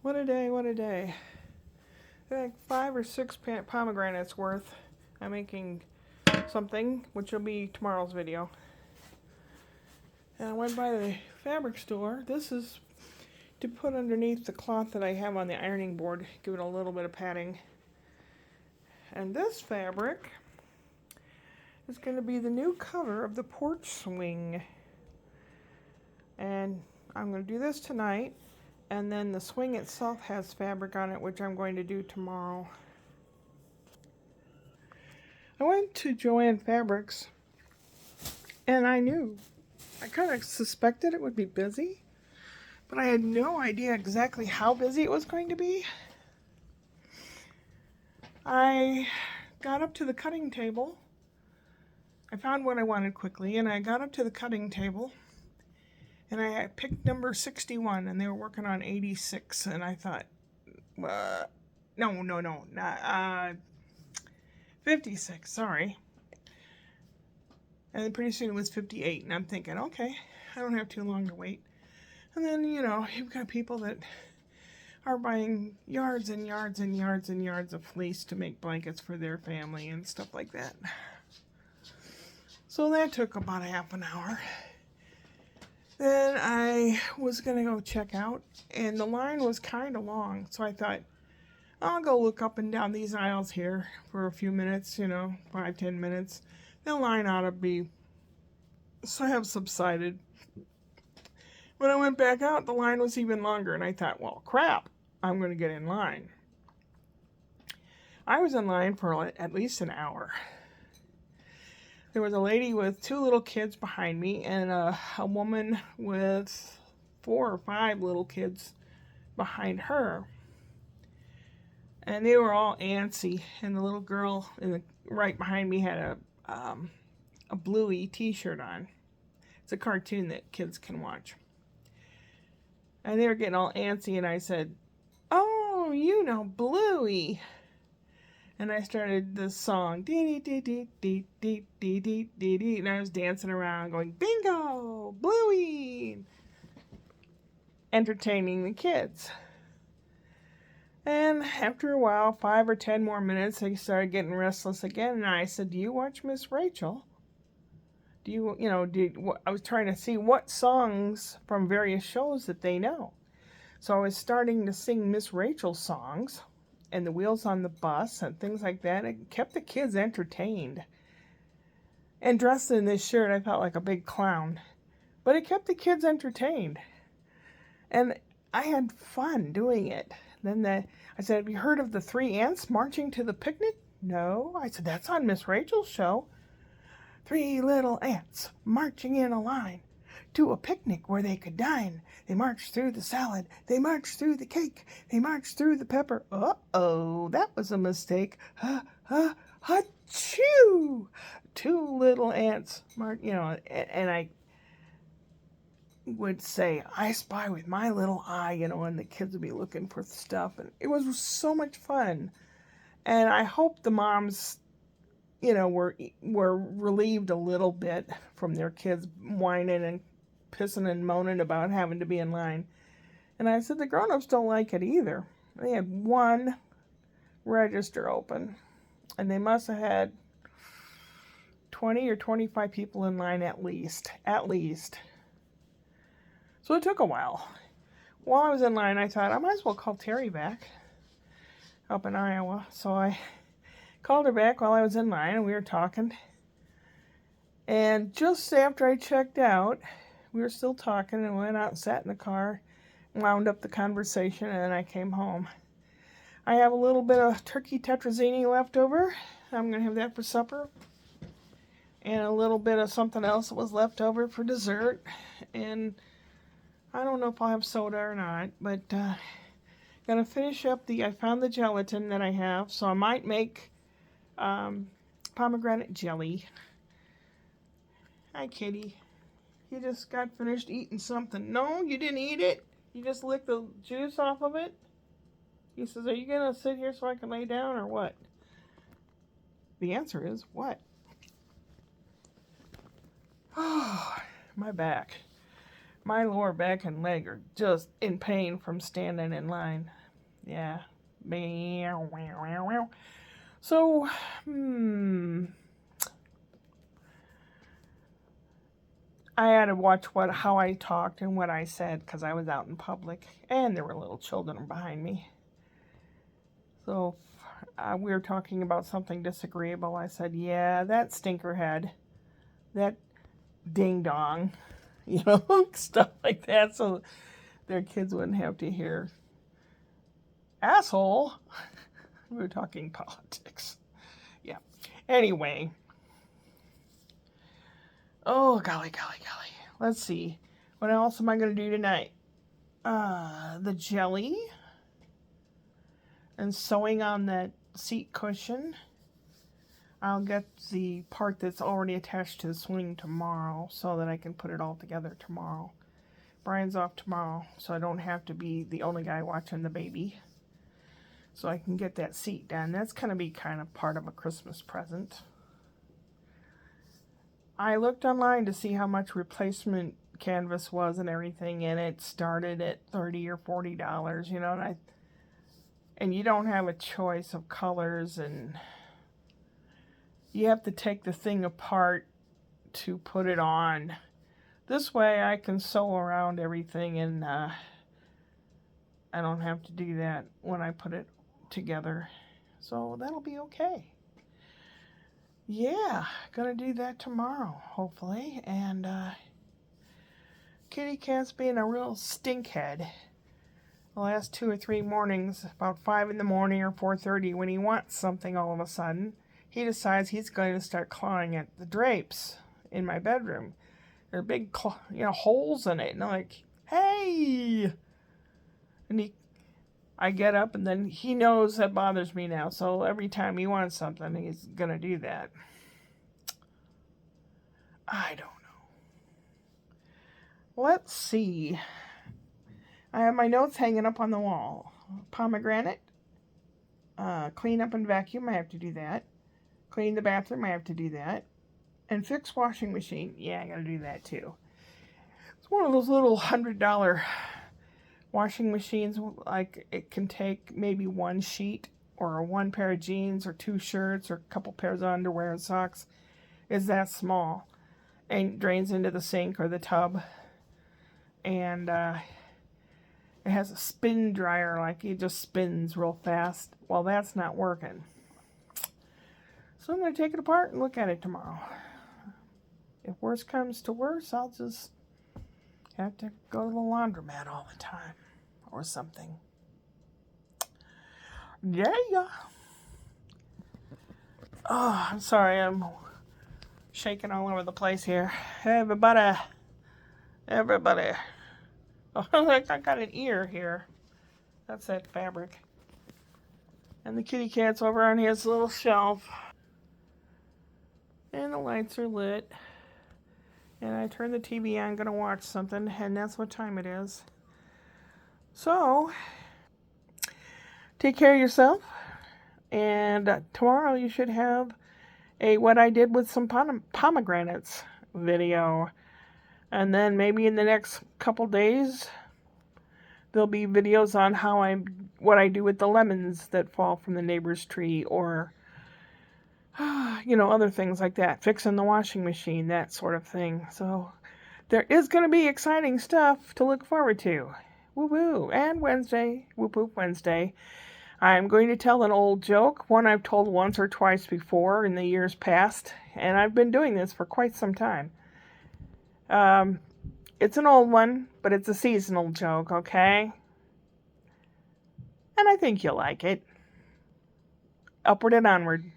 What a day, what a day. Like 5 or 6 pomegranates worth. I'm making something, which will be tomorrow's video. And I went by the fabric store. This is to put underneath the cloth that I have on the ironing board, give it a little bit of padding. And this fabric is going to be the new cover of the porch swing. And I'm going to do this tonight. And then the swing itself has fabric on it, which I'm going to do tomorrow. I went to Joann Fabrics, and I kind of suspected it would be busy, but I had no idea exactly how busy it was going to be. I got up to the cutting table. I found what I wanted quickly, and I got up to the cutting table, and I picked number 61, and they were working on 86, and I thought, not 56, sorry. And then pretty soon it was 58, and I'm thinking, okay, I don't have too long to wait. And then, you've got people that are buying yards and yards and yards and yards of fleece to make blankets for their family and stuff like that. So that took about a half an hour. Then I was going to go check out, and the line was kind of long, so I thought, I'll go look up and down these aisles here for a few minutes, 5-10 minutes. The line ought to have subsided. When I went back out, the line was even longer, and I thought, well, crap, I'm going to get in line. I was in line for at least an hour. There was a lady with 2 little kids behind me, and a woman with 4 or 5 little kids behind her. And they were all antsy, and the little girl right behind me had a Bluey t-shirt on. It's a cartoon that kids can watch. And they were getting all antsy, and I said, "Oh, Bluey." And I started this song, dee dee dee dee dee dee dee dee dee, and I was dancing around going, "Bingo, Bluey," entertaining the kids. And after a while, 5 or 10 more minutes, they started getting restless again, and I said, "Do you watch Miss Rachel? I was trying to see what songs from various shows that they know. So I was starting to sing Miss Rachel songs and the Wheels on the Bus and things like that. It kept the kids entertained. And dressed in this shirt, I felt like a big clown. But it kept the kids entertained. And I had fun doing it. Then I said, "Have you heard of the 3 ants marching to the picnic?" "No." I said, "That's on Miss Rachel's show. 3 little ants marching in a line to a picnic where they could dine. They marched through the salad. They marched through the cake. They marched through the pepper." Uh-oh, that was a mistake. Ha-choo! 2 little ants and I would say, "I spy with my little eye," and the kids would be looking for stuff. And it was so much fun. And I hope the moms were relieved a little bit from their kids whining and pissing and moaning about having to be in line. And I said, the grown-ups don't like it either. They had 1 register open, and they must have had 20 or 25 people in line at least. So it took a while. While I was in line, I thought I might as well call Terry back up in Iowa. So I called her back while I was in line, and we were talking. And just after I checked out, we were still talking, and went out and sat in the car, wound up the conversation, and then I came home. I have a little bit of turkey tetrazzini left over. I'm going to have that for supper. And a little bit of something else that was left over for dessert. And I don't know if I'll have soda or not, but going to finish up I found the gelatin that I have, so I might make pomegranate jelly. Hi, kitty. You just got finished eating something. No, you didn't eat it. You just licked the juice off of it. He says, "Are you going to sit here so I can lay down or what?" The answer is what? Oh, my back. My lower back and leg are just in pain from standing in line. Yeah. So, I had to watch how I talked and what I said because I was out in public and there were little children behind me. So we were talking about something disagreeable. I said, "Yeah, that stinkerhead, that ding dong," stuff like that, so their kids wouldn't have to hear asshole. We were talking politics. Yeah. Anyway. Oh, golly. Let's see. What else am I going to do tonight? The jelly and sewing on that seat cushion. I'll get the part that's already attached to the swing tomorrow so that I can put it all together tomorrow. Brian's off tomorrow, so I don't have to be the only guy watching the baby. So I can get that seat done. That's going to be kind of part of a Christmas present. I looked online to see how much replacement canvas was and everything, and it started at $30 or $40, and you don't have a choice of colors, and you have to take the thing apart to put it on. This way I can sew around everything, and I don't have to do that when I put it together. So that'll be okay. Yeah, gonna do that tomorrow, hopefully. And Kitty Cat's being a real stinkhead. The last 2 or 3 mornings, about 5 in the morning or 4:30, when he wants something all of a sudden, he decides he's going to start clawing at the drapes in my bedroom. There are big, holes in it, and I'm like, "Hey!" And I get up, and then he knows that bothers me now. So every time he wants something, he's gonna do that. I don't know. Let's see. I have my notes hanging up on the wall. Pomegranate. Clean up and vacuum. I have to do that. Clean the bathroom. I have to do that. And fix washing machine. Yeah, I gotta do that too. It's one of those little $100 washing machines. Like, it can take maybe 1 sheet or 1 pair of jeans or 2 shirts or a couple pairs of underwear and socks. It's that small. And drains into the sink or the tub. And it has a spin dryer, like it just spins real fast. Well, that's not working. So I'm going to take it apart and look at it tomorrow. If worse comes to worse, I'll just have to go to the laundromat all the time or something. Yeah. Oh, I'm sorry. I'm shaking all over the place here. Everybody. Oh, I got an ear here. That's that fabric. And the kitty cat's over on his little shelf. And the lights are lit. And I turned the TV on, gonna watch something, and that's what time it is. So, take care of yourself. And tomorrow you should have a what I did with some pomegranates video. And then maybe in the next couple days, there'll be videos on what I do with the lemons that fall from the neighbor's tree, or other things like that, fixing the washing machine, that sort of thing. So there is going to be exciting stuff to look forward to. Woo woo. And Wednesday, Whoop Whoop Wednesday, I'm going to tell an old joke, one I've told once or twice before in the years past, and I've been doing this for quite some time. It's an old one, but it's a seasonal joke, okay? And I think you'll like it. Upward and onward.